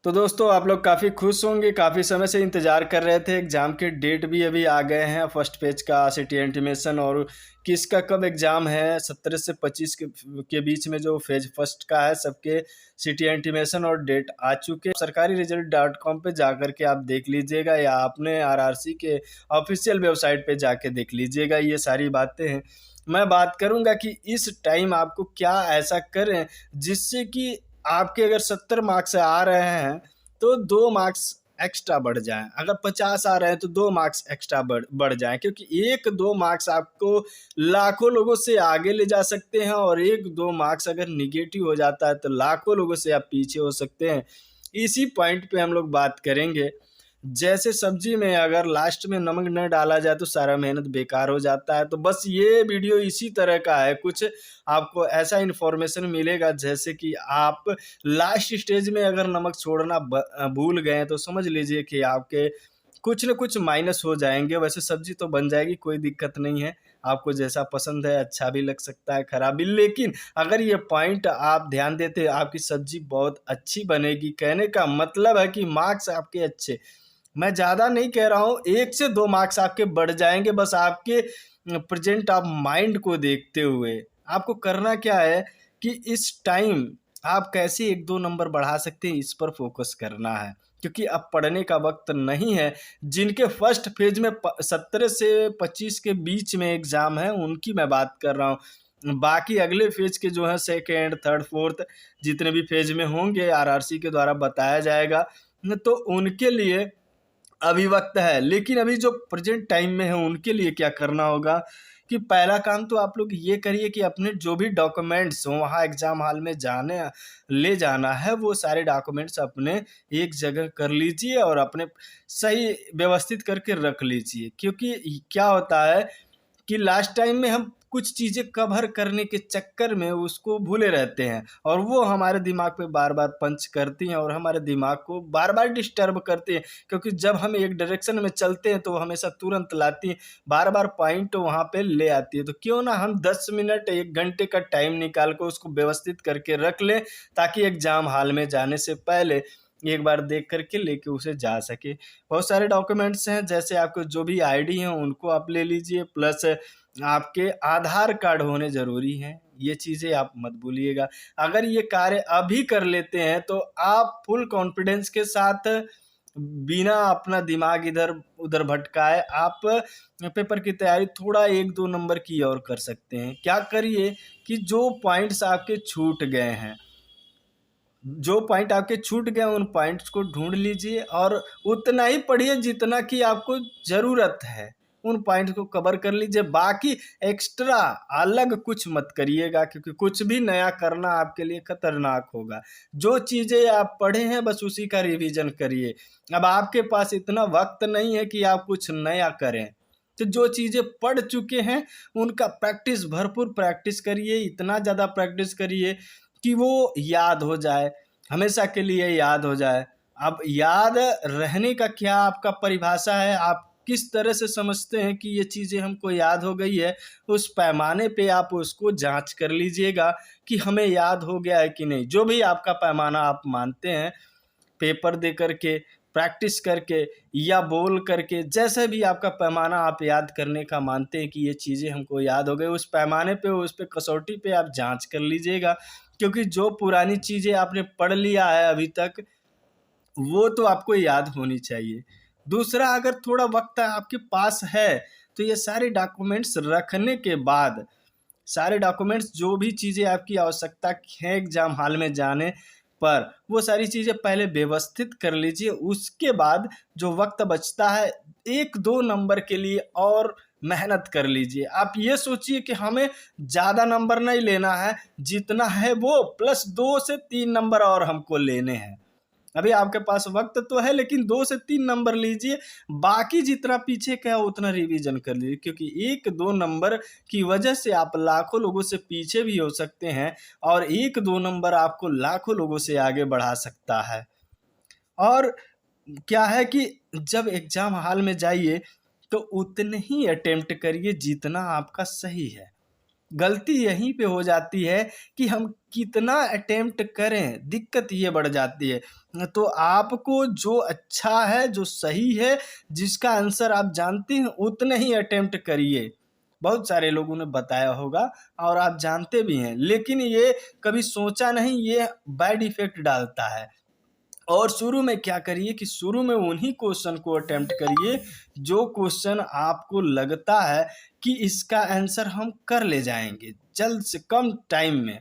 तो दोस्तों आप लोग काफ़ी खुश होंगे, काफ़ी समय से इंतज़ार कर रहे थे। एग्ज़ाम के डेट भी अभी आ गए हैं। फर्स्ट पेज का सिटी इंटीमेशन और किसका कब एग्ज़ाम है 17 से 25 के बीच में जो फेज फर्स्ट का है सबके सिटी इंटीमेशन और डेट आ चुके हैं। सरकारी रिजल्ट.com पे जाकर के आप देख लीजिएगा या अपने आरआरसी के ऑफिशियल वेबसाइट पे जाके देख लीजिएगा। ये सारी बातें हैं। मैं बात करूँगा कि इस टाइम आपको क्या ऐसा करें जिससे कि आपके अगर 70 मार्क्स आ रहे हैं तो 2 मार्क्स एक्स्ट्रा बढ़ जाएँ। अगर 50 आ रहे हैं तो 2 मार्क्स एक्स्ट्रा बढ़ जाएँ, क्योंकि 1-2 मार्क्स आपको लाखों लोगों से आगे ले जा सकते हैं और 1-2 मार्क्स अगर नेगेटिव हो जाता है तो लाखों लोगों से आप पीछे हो सकते हैं। इसी पॉइंट पे हम लोग बात करेंगे। जैसे सब्जी में अगर लास्ट में नमक न डाला जाए तो सारा मेहनत बेकार हो जाता है। तो बस ये वीडियो इसी तरह का है। कुछ आपको ऐसा इन्फॉर्मेशन मिलेगा जैसे कि आप लास्ट स्टेज में अगर नमक छोड़ना भूल गए हैं तो समझ लीजिए कि आपके कुछ न कुछ माइनस हो जाएँगे। वैसे सब्जी तो बन जाएगी, कोई दिक्कत नहीं है। आपको जैसा पसंद है, अच्छा भी लग सकता है, खराब भी। लेकिन अगर ये पॉइंट आप ध्यान देते हैं, आपकी सब्जी बहुत अच्छी बनेगी। कहने का मतलब है कि मार्क्स आपके अच्छे, मैं ज़्यादा नहीं कह रहा हूँ, 1 से 2 मार्क्स आपके बढ़ जाएँगे बस आपके प्रेज़ेंट ऑफ माइंड को देखते हुए। आपको करना क्या है कि इस टाइम आप कैसे 1-2 नंबर बढ़ा सकते हैं, इस पर फ़ोकस करना है। क्योंकि अब पढ़ने का वक़्त नहीं है। जिनके फर्स्ट फ़ेज़ में 17 से 25 के बीच में एग्ज़ाम है, उनकी मैं बात कर रहा हूँ। बाकी अगले फ़ेज़ के जो हैं सेकंड, थर्ड, फोर्थ जितने भी फ़ेज़ में होंगे आरआरसी के द्वारा बताया जाएगा, तो उनके लिए अभी वक़्त है। लेकिन अभी जो प्रेज़ेंट टाइम में है उनके लिए क्या करना होगा कि पहला काम तो आप लोग ये करिए कि अपने जो भी डॉक्यूमेंट्स हों वहाँ एग्ज़ाम हॉल में ले जाना है, वो सारे डॉक्यूमेंट्स अपने एक जगह कर लीजिए और अपने सही व्यवस्थित करके रख लीजिए। क्योंकि क्या होता है कि लास्ट टाइम में हम कुछ चीज़ें कवर करने के चक्कर में उसको भूले रहते हैं और वो हमारे दिमाग पे बार-बार पंच करती हैं और हमारे दिमाग को बार-बार डिस्टर्ब करती हैं। क्योंकि जब हम एक डायरेक्शन में चलते हैं तो वो हमेशा तुरंत लाती हैं, बार-बार पॉइंट वहाँ पे ले आती है। तो क्यों ना हम 10 मिनट 1 घंटे का टाइम निकाल कर उसको व्यवस्थित करके रख लें, ताकि एग्ज़ाम हॉल में जाने से पहले एक बार देख कर के लेके उसे जा सके। बहुत सारे डॉक्यूमेंट्स हैं, जैसे आपको जो भी आईडी हैं उनको आप ले लीजिए, प्लस आपके आधार कार्ड होने ज़रूरी हैं। ये चीज़ें आप मत भूलिएगा। अगर ये कार्य अभी कर लेते हैं तो आप फुल कॉन्फिडेंस के साथ बिना अपना दिमाग इधर-उधर भटकाए आप पेपर की तैयारी थोड़ा 1-2 नंबर की और कर सकते हैं। क्या करिए कि जो पॉइंट्स आपके छूट गए हैं, जो पॉइंट आपके छूट गए उन पॉइंट्स को ढूँढ लीजिए और उतना ही पढ़िए जितना कि आपको ज़रूरत है। उन पॉइंट्स को कवर कर लीजिए, बाकी एक्स्ट्रा अलग कुछ मत करिएगा, क्योंकि कुछ भी नया करना आपके लिए खतरनाक होगा। जो चीज़ें आप पढ़े हैं बस उसी का रिवीजन करिए। अब आपके पास इतना वक़्त नहीं है कि आप कुछ नया करें। तो जो चीज़ें पढ़ चुके हैं उनका भरपूर प्रैक्टिस करिए, इतना ज़्यादा प्रैक्टिस करिए कि वो याद हो जाए, हमेशा के लिए याद हो जाए। अब याद रहने का क्या आपका परिभाषा है, आप किस तरह से समझते हैं कि ये चीज़ें हमको याद हो गई है, उस पैमाने पे आप उसको जाँच कर लीजिएगा कि हमें याद हो गया है कि नहीं। जो भी आपका पैमाना आप मानते हैं, पेपर दे कर के, प्रैक्टिस करके या बोल करके, जैसे भी आपका पैमाना आप याद करने का मानते हैं कि ये चीज़ें हमको याद हो गई, उस पैमाने पे, उस पे कसौटी पे आप जाँच कर लीजिएगा। क्योंकि जो पुरानी चीज़ें आपने पढ़ लिया है अभी तक, वो तो आपको याद होनी चाहिए। दूसरा, अगर थोड़ा वक़्त आपके पास है, तो ये सारे डॉक्यूमेंट्स रखने के बाद, सारे डॉक्यूमेंट्स जो भी चीज़ें आपकी आवश्यकता है एग्ज़ाम हॉल में जाने पर, वो सारी चीज़ें पहले व्यवस्थित कर लीजिए। उसके बाद जो वक़्त बचता है 1-2 नंबर के लिए और मेहनत कर लीजिए। आप ये सोचिए कि हमें ज़्यादा नंबर नहीं लेना है, जितना है वो प्लस 2 से 3 नंबर और हमको लेने हैं। अभी आपके पास वक़्त तो है, लेकिन 2 से 3 नंबर लीजिए, बाकी जितना पीछे का है उतना रिवीज़न कर लीजिए, क्योंकि 1-2 नंबर की वजह से आप लाखों लोगों से पीछे भी हो सकते हैं और 1-2 नंबर आपको लाखों लोगों से आगे बढ़ा सकता है। और क्या है कि जब एग्ज़ाम हॉल में जाइए तो उतने ही अटेम्प्ट करिए जितना आपका सही है। गलती यहीं पे हो जाती है कि हम कितना अटेम्प्ट करें, दिक्कत ये बढ़ जाती है। तो आपको जो अच्छा है, जो सही है, जिसका आंसर आप जानते हैं उतने ही अटेम्प्ट करिए। बहुत सारे लोगों ने बताया होगा और आप जानते भी हैं, लेकिन ये कभी सोचा नहीं, ये बैड इफेक्ट डालता है। और शुरू में क्या करिए कि शुरू में उन्हीं क्वेश्चन को अटेम्प्ट करिए जो क्वेश्चन आपको लगता है कि इसका आंसर हम कर ले जाएंगे जल्द से कम टाइम में।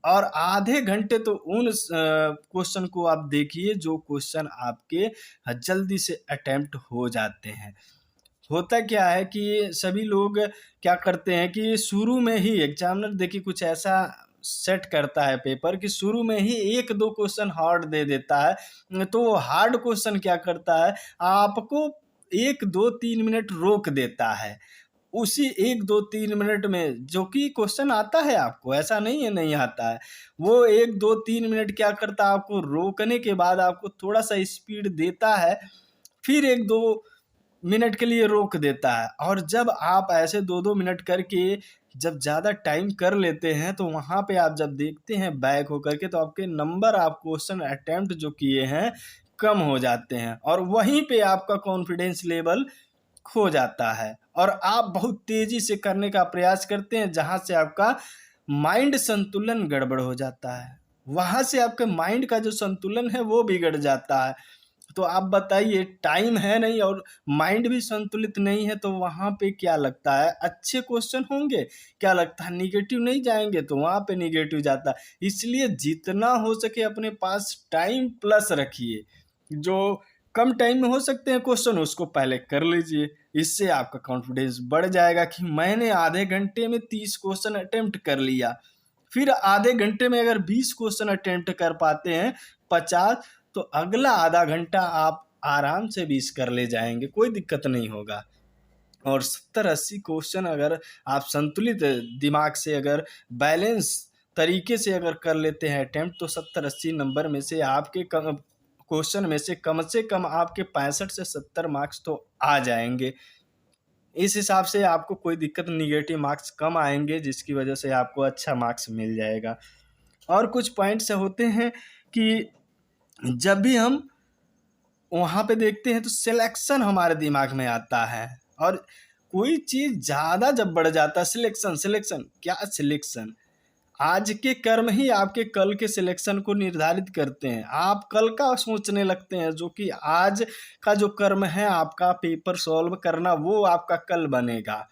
और आधे घंटे तो उन क्वेश्चन को आप देखिए जो क्वेश्चन आपके जल्दी से अटेम्प्ट हो जाते हैं। होता क्या है कि सभी लोग क्या करते हैं कि शुरू में ही एग्जामिनर देखिए कुछ ऐसा सेट करता है पेपर कि शुरू में ही एक दो क्वेश्चन हार्ड दे देता है। तो वो हार्ड क्वेश्चन क्या करता है, आपको 1 2 3 मिनट रोक देता है। उसी 1 2 3 मिनट में जो कि क्वेश्चन आता है आपको, ऐसा नहीं है नहीं आता है, वो 1 2 3 मिनट क्या करता है, आपको रोकने के बाद आपको थोड़ा सा स्पीड देता है, फिर 1 2 मिनट के लिए रोक देता है। और जब आप ऐसे 2 2 मिनट करके जब ज़्यादा टाइम कर लेते हैं तो वहाँ पे आप जब देखते हैं बैक होकर के तो आपके नंबर, आप क्वेश्चन अटेम्प्ट जो किए हैं कम हो जाते हैं और वहीं पे आपका कॉन्फिडेंस लेवल खो जाता है और आप बहुत तेजी से करने का प्रयास करते हैं, जहां से आपका माइंड संतुलन गड़बड़ हो जाता है। वहां से आपके माइंड का जो संतुलन है वो बिगड़ जाता है। तो आप बताइए, टाइम है नहीं और माइंड भी संतुलित नहीं है तो वहां पे क्या लगता है अच्छे क्वेश्चन होंगे, क्या लगता है निगेटिव नहीं जाएंगे, तो वहां पे निगेटिव जाता है। इसलिए जितना हो सके अपने पास टाइम प्लस रखिए, जो कम टाइम में हो सकते हैं क्वेश्चन उसको पहले कर लीजिए। इससे आपका कॉन्फिडेंस बढ़ जाएगा कि मैंने आधे घंटे में 30 क्वेश्चन अटेम्प्ट कर लिया। फिर आधे घंटे में अगर 20 क्वेश्चन अटेम्प्ट कर पाते हैं, 50, तो अगला आधा घंटा आप आराम से 20 कर ले जाएंगे, कोई दिक्कत नहीं होगा। और 70 80 क्वेश्चन अगर आप संतुलित दिमाग से, अगर बैलेंस तरीके से अगर कर लेते हैं अटेम्प्ट, तो 70 80 नंबर में से आपके क्वेश्चन में से कम आपके 65 से 70 मार्क्स तो आ जाएंगे। इस हिसाब से आपको कोई दिक्कत, निगेटिव मार्क्स कम आएंगे जिसकी वजह से आपको अच्छा मार्क्स मिल जाएगा। और कुछ पॉइंट्स होते हैं कि जब भी हम वहाँ पे देखते हैं तो सिलेक्शन हमारे दिमाग में आता है और कोई चीज़ ज़्यादा जब बढ़ जाता है, सिलेक्शन सिलेक्शन क्या सिलेक्शन, आज के कर्म ही आपके कल के सिलेक्शन को निर्धारित करते हैं। आप कल का सोचने लगते हैं, जो कि आज का जो कर्म है आपका पेपर सॉल्व करना, वो आपका कल बनेगा।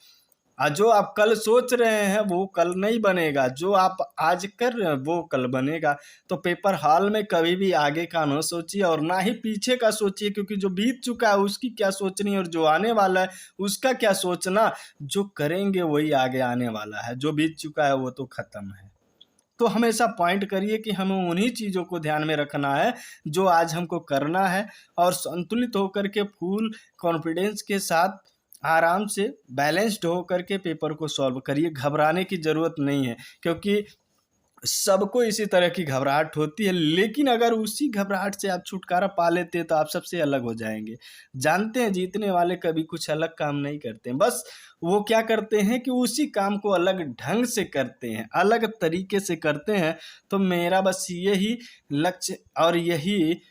और जो आप कल सोच रहे हैं वो कल नहीं बनेगा, जो आप आज कर रहे हैं वो कल बनेगा। तो पेपर हॉल में कभी भी आगे का न सोचिए और ना ही पीछे का सोचिए, क्योंकि जो बीत चुका है उसकी क्या सोचनी और जो आने वाला है उसका क्या सोचना। जो करेंगे वही आगे आने वाला है, जो बीत चुका है वो तो खत्म है। तो हमेशा पॉइंट करिए कि हमें उन्हीं चीज़ों को ध्यान में रखना है जो आज हमको करना है, और संतुलित होकर के फुल कॉन्फिडेंस के साथ आराम से बैलेंस्ड होकर के पेपर को सॉल्व करिए। घबराने की ज़रूरत नहीं है, क्योंकि सबको इसी तरह की घबराहट होती है, लेकिन अगर उसी घबराहट से आप छुटकारा पा लेते हैं तो आप सबसे अलग हो जाएंगे। जानते हैं जीतने वाले कभी कुछ अलग काम नहीं करते हैं, बस वो क्या करते हैं कि उसी काम को अलग ढंग से करते हैं, अलग तरीके से करते हैं। तो मेरा बस यही लक्ष्य और यही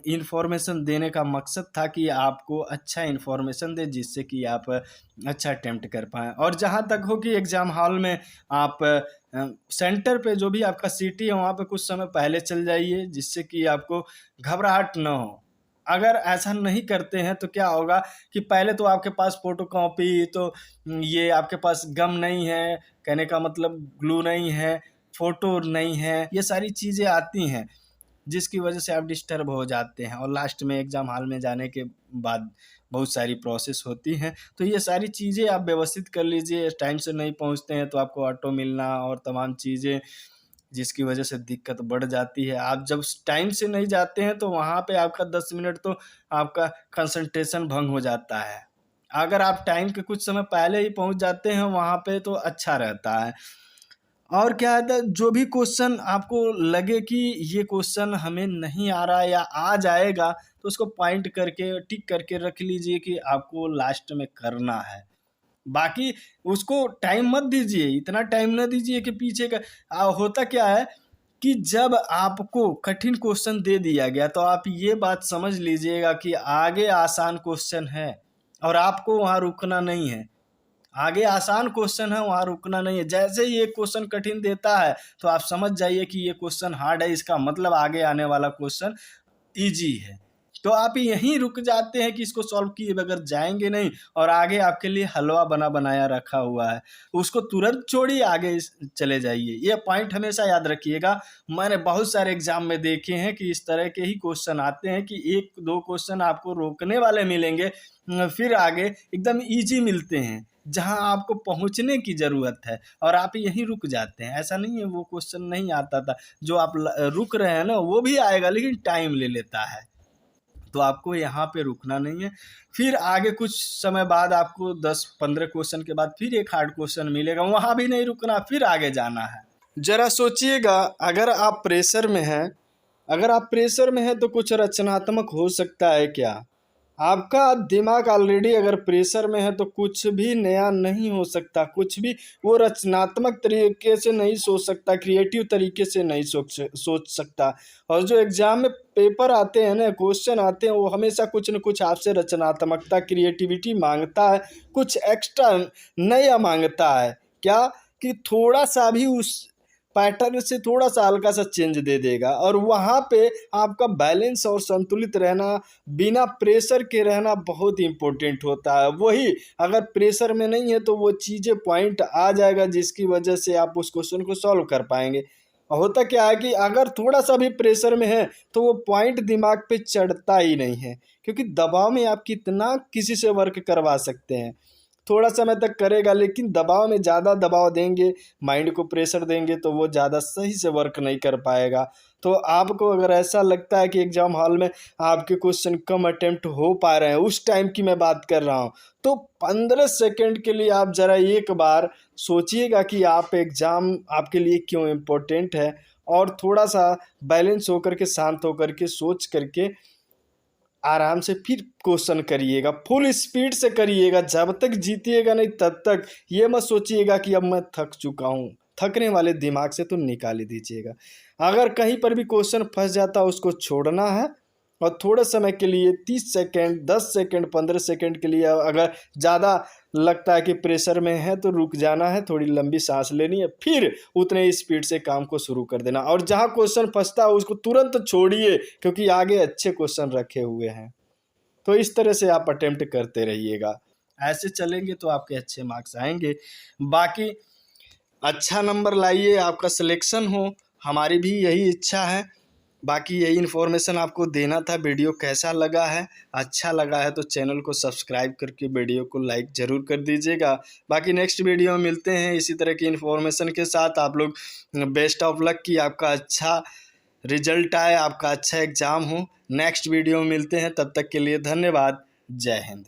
इन्फॉर्मेशन देने का मकसद था कि आपको अच्छा इन्फॉर्मेशन दे, जिससे कि आप अच्छा अटेम्प्ट कर पाएँ। और जहाँ तक हो कि एग्ज़ाम हॉल में आप सेंटर पे जो भी आपका सिटी है वहाँ पे कुछ समय पहले चल जाइए, जिससे कि आपको घबराहट ना हो। अगर ऐसा नहीं करते हैं तो क्या होगा कि पहले तो आपके पास फ़ोटोकॉपी, तो ये आपके पास गम नहीं है, कहने का मतलब ग्लू नहीं है, फ़ोटो नहीं है, ये सारी चीज़ें आती हैं जिसकी वजह से आप डिस्टर्ब हो जाते हैं। और लास्ट में एग्ज़ाम हॉल में जाने के बाद बहुत सारी प्रोसेस होती हैं। तो ये सारी चीज़ें आप व्यवस्थित कर लीजिए। टाइम से नहीं पहुँचते हैं तो आपको ऑटो मिलना और तमाम चीज़ें, जिसकी वजह से दिक्कत बढ़ जाती है। आप जब टाइम से नहीं जाते हैं तो वहाँ पे आपका 10 मिनट तो आपका कंसंट्रेशन भंग हो जाता है। अगर आप टाइम के कुछ समय पहले ही पहुँच जाते हैं वहाँ पे तो अच्छा रहता है। और क्या है, जो भी क्वेश्चन आपको लगे कि ये क्वेश्चन हमें नहीं आ रहा या आ जाएगा, तो उसको पॉइंट करके टिक करके रख लीजिए कि आपको लास्ट में करना है। बाकी उसको टाइम मत दीजिए, इतना टाइम ना दीजिए कि पीछे का होता क्या है कि जब आपको कठिन क्वेश्चन दे दिया गया तो आप ये बात समझ लीजिएगा कि आगे आसान क्वेश्चन है और आपको वहाँ रुकना नहीं है। आगे आसान क्वेश्चन है, वहाँ रुकना नहीं है। जैसे ही एक क्वेश्चन कठिन देता है तो आप समझ जाइए कि ये क्वेश्चन हार्ड है, इसका मतलब आगे आने वाला क्वेश्चन ईजी है। तो आप यहीं रुक जाते हैं कि इसको सॉल्व किए बगैर जाएंगे नहीं, और आगे आपके लिए हलवा बना बनाया रखा हुआ है, उसको तुरंत छोड़िए, आगे चले जाइए। ये पॉइंट हमेशा याद रखिएगा। मैंने बहुत सारे एग्जाम में देखे हैं कि इस तरह के ही क्वेश्चन आते हैं कि एक दो क्वेश्चन आपको रोकने वाले मिलेंगे, फिर आगे एकदम ईजी मिलते हैं जहां आपको पहुंचने की ज़रूरत है, और आप यहीं रुक जाते हैं। ऐसा नहीं है वो क्वेश्चन नहीं आता था, जो आप रुक रहे हैं ना वो भी आएगा, लेकिन टाइम ले लेता है। तो आपको यहाँ पे रुकना नहीं है। फिर आगे कुछ समय बाद आपको 10-15 क्वेश्चन के बाद फिर एक हार्ड क्वेश्चन मिलेगा, वहाँ भी नहीं रुकना, फिर आगे जाना है। जरा सोचिएगा, अगर आप प्रेशर में हैं, अगर आप प्रेशर में हैं तो कुछ रचनात्मक हो सकता है क्या? आपका दिमाग ऑलरेडी अगर प्रेशर में है तो कुछ भी नया नहीं हो सकता, कुछ भी वो रचनात्मक तरीके से नहीं सोच सकता, क्रिएटिव तरीके से नहीं सोच सकता। और जो एग्जाम में पेपर आते हैं ना, क्वेश्चन आते हैं, वो हमेशा कुछ न कुछ आपसे रचनात्मकता, क्रिएटिविटी मांगता है, कुछ एक्स्ट्रा नया मांगता है। क्या कि थोड़ा सा भी उस पैटर्न से थोड़ा सा हल्का सा चेंज दे देगा, और वहाँ पे आपका बैलेंस और संतुलित रहना, बिना प्रेशर के रहना बहुत इम्पोर्टेंट होता है। वही अगर प्रेशर में नहीं है तो वो चीज़ें पॉइंट आ जाएगा जिसकी वजह से आप उस क्वेश्चन को सॉल्व कर पाएंगे। होता क्या है कि अगर थोड़ा सा भी प्रेशर में है तो वो पॉइंट दिमाग पे चढ़ता ही नहीं है, क्योंकि दबाव में आप कितना किसी से वर्क करवा सकते हैं, थोड़ा समय तक करेगा, लेकिन दबाव में ज़्यादा दबाव देंगे, माइंड को प्रेशर देंगे तो वो ज़्यादा सही से वर्क नहीं कर पाएगा। तो आपको अगर ऐसा लगता है कि एग्ज़ाम हॉल में आपके क्वेश्चन कम अटेम्प्ट हो पा रहे हैं, उस टाइम की मैं बात कर रहा हूँ, तो 15 सेकंड के लिए आप ज़रा एक बार सोचिएगा कि आप एग्ज़ाम आपके लिए क्यों इम्पोर्टेंट है, और थोड़ा सा बैलेंस होकर के, शांत होकर के, सोच करके आराम से फिर क्वेश्चन करिएगा, फुल स्पीड से करिएगा, जब तक जीतिएगा नहीं तब तक। ये मत सोचिएगा कि अब मैं थक चुका हूँ, थकने वाले दिमाग से तो निकाल ही दीजिएगा। अगर कहीं पर भी क्वेश्चन फंस जाता है उसको छोड़ना है, और थोड़े समय के लिए 30 सेकेंड, 10 सेकेंड, 15 सेकेंड के लिए, अगर ज़्यादा लगता है कि प्रेशर में है तो रुक जाना है, थोड़ी लंबी सांस लेनी है, फिर उतने ही स्पीड से काम को शुरू कर देना। और जहाँ क्वेश्चन फंसता है उसको तुरंत छोड़िए, क्योंकि आगे अच्छे क्वेश्चन रखे हुए हैं। तो इस तरह से आप अटेम्प्ट करते रहिएगा, ऐसे चलेंगे तो आपके अच्छे मार्क्स आएंगे। बाकी अच्छा नंबर लाइए, आपका सिलेक्शन हो, हमारी भी यही इच्छा है। बाकी यही इन्फॉर्मेशन आपको देना था। वीडियो कैसा लगा है, अच्छा लगा है तो चैनल को सब्सक्राइब करके वीडियो को लाइक ज़रूर कर दीजिएगा। बाकी नेक्स्ट वीडियो में मिलते हैं इसी तरह की इन्फॉर्मेशन के साथ। आप लोग बेस्ट ऑफ लक की, आपका अच्छा रिजल्ट आए, आपका अच्छा एग्ज़ाम हो। नेक्स्ट वीडियो में मिलते हैं, तब तक के लिए धन्यवाद। जय हिंद।